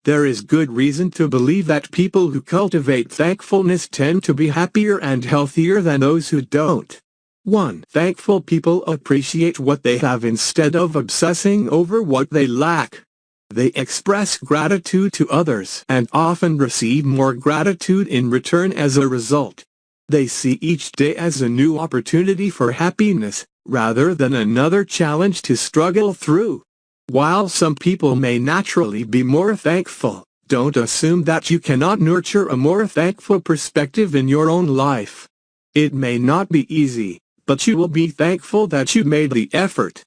There is good reason to believe that people who cultivate thankfulness tend to be happier and healthier than those who don't. 1. Thankful people appreciate what they have instead of obsessing over what they lack. They express gratitude to others and often receive more gratitude in return as a result. They see each day as a new opportunity for happiness, rather than another challenge to struggle through. While some people may naturally be more thankful, don't assume that you cannot nurture a more thankful perspective in your own life. It may not be easy, but you will be thankful that you made the effort.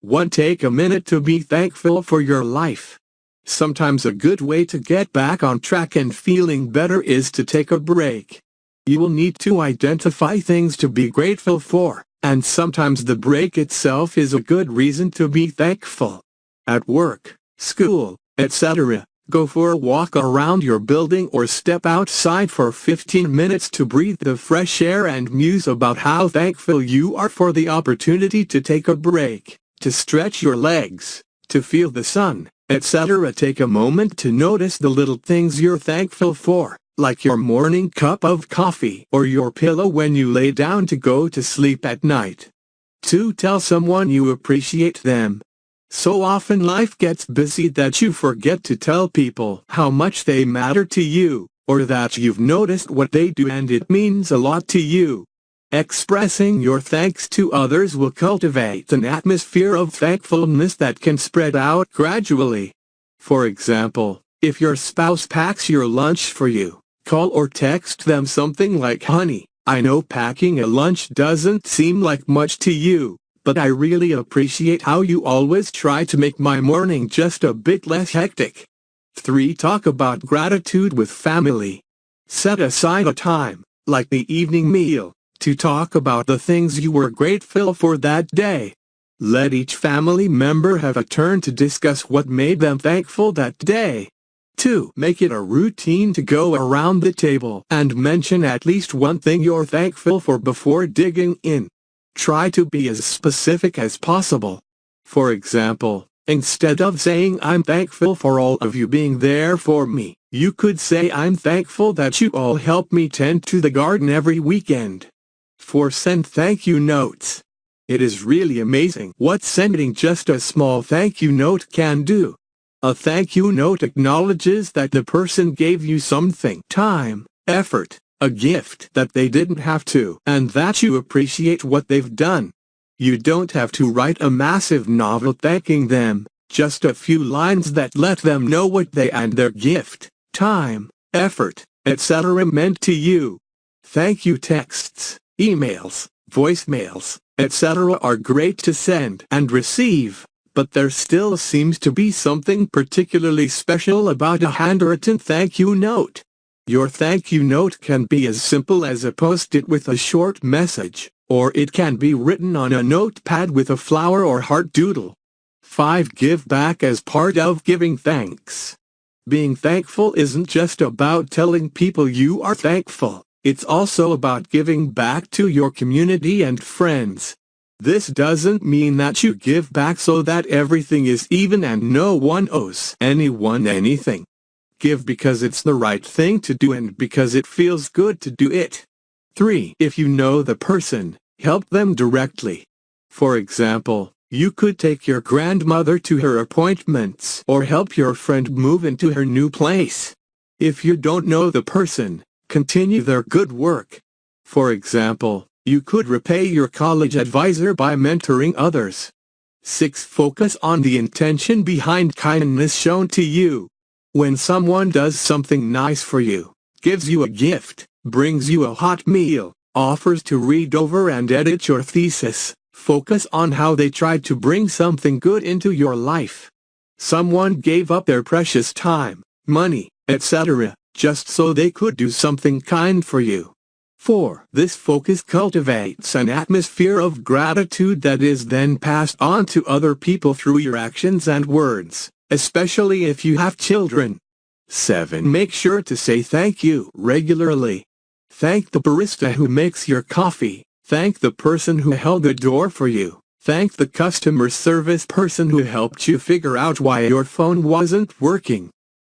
1. Take a minute to be thankful for your life. Sometimes a good way to get back on track and feeling better is to take a break. You will need to identify things to be grateful for, and sometimes the break itself is a good reason to be thankful. At work, school, etc., go for a walk around your building or step outside for 15 minutes to breathe the fresh air and muse about how thankful you are for the opportunity to take a break, to stretch your legs, to feel the sun, etc. Take a moment to notice the little things you're thankful for, like your morning cup of coffee or your pillow when you lay down to go to sleep at night. 2. Tell someone you appreciate them. So often life gets busy that you forget to tell people how much they matter to you, or that you've noticed what they do and it means a lot to you. Expressing your thanks to others will cultivate an atmosphere of thankfulness that can spread out gradually. For example, if your spouse packs your lunch for you, call or text them something like, "Honey, I know packing a lunch doesn't seem like much to you, but I really appreciate how you always try to make my morning just a bit less hectic." 3. Talk about gratitude with family. Set aside a time, like the evening meal, to talk about the things you were grateful for that day. Let each family member have a turn to discuss what made them thankful that day. 2. Make it a routine to go around the table and mention at least one thing you're thankful for before digging in. Try to be as specific as possible. For example, instead of saying "I'm thankful for all of you being there for me," you could say "I'm thankful that you all help me tend to the garden every weekend." 4. Send thank you notes. It is really amazing what sending just a small thank you note can do. A thank you note acknowledges that the person gave you something, time, effort, a gift that they didn't have to, and that you appreciate what they've done. You don't have to write a massive novel thanking them, just a few lines that let them know what they and their gift, time, effort, etc. meant to you. Thank you texts, emails, voicemails, etc. are great to send and receive, but there still seems to be something particularly special about a handwritten thank you note. Your thank you note can be as simple as a post-it with a short message, or it can be written on a notepad with a flower or heart doodle. 5. Give back as part of giving thanks. Being thankful isn't just about telling people you are thankful, it's also about giving back to your community and friends. This doesn't mean that you give back so that everything is even and no one owes anyone anything. Give because it's the right thing to do and because it feels good to do it. 3. If you know the person, help them directly. For example, you could take your grandmother to her appointments or help your friend move into her new place. If you don't know the person, continue their good work. For example, you could repay your college advisor by mentoring others. 6. Focus on the intention behind kindness shown to you. When someone does something nice for you, gives you a gift, brings you a hot meal, offers to read over and edit your thesis, focus on how they tried to bring something good into your life. Someone gave up their precious time, money, etc., just so they could do something kind for you. 4. This focus cultivates an atmosphere of gratitude that is then passed on to other people through your actions and words, especially if you have children. 7. Make sure to say thank you regularly. Thank the barista who makes your coffee. Thank the person who held the door for you. Thank the customer service person who helped you figure out why your phone wasn't working.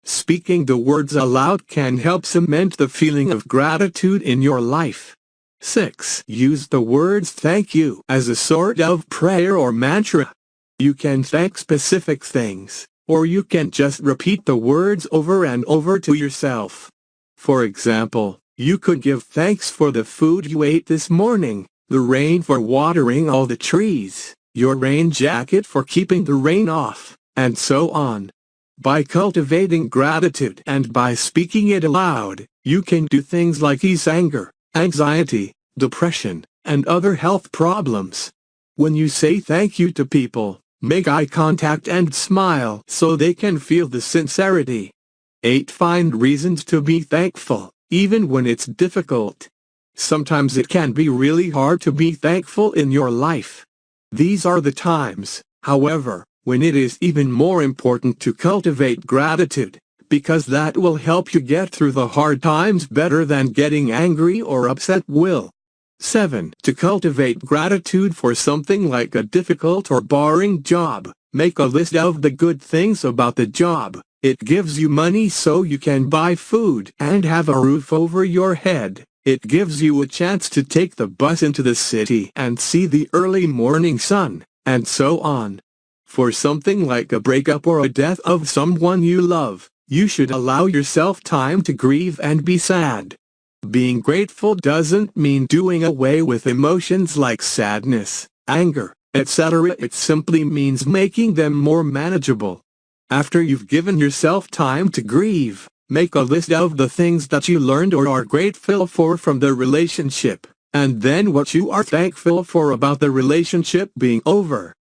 Speaking the words aloud can help cement the feeling of gratitude in your life. 6. Use the words thank you as a sort of prayer or mantra. You can thank specific things, or you can just repeat the words over and over to yourself. For example, you could give thanks for the food you ate this morning, the rain for watering all the trees, your rain jacket for keeping the rain off, and so on. By cultivating gratitude and by speaking it aloud, you can do things like ease anger, anxiety, depression, and other health problems. When you say thank you to people, make eye contact and smile so they can feel the sincerity. 8. Find reasons to be thankful, even when it's difficult. Sometimes it can be really hard to be thankful in your life. These are the times, however, when it is even more important to cultivate gratitude, because that will help you get through the hard times better than getting angry or upset will. 7. To cultivate gratitude for something like a difficult or boring job, make a list of the good things about the job. It gives you money so you can buy food and have a roof over your head. It gives you a chance to take the bus into the city and see the early morning sun, and so on. For something like a breakup or a death of someone you love, you should allow yourself time to grieve and be sad. Being grateful doesn't mean doing away with emotions like sadness, anger, etc. It simply means making them more manageable. After you've given yourself time to grieve, make a list of the things that you learned or are grateful for from the relationship, and then what you are thankful for about the relationship being over.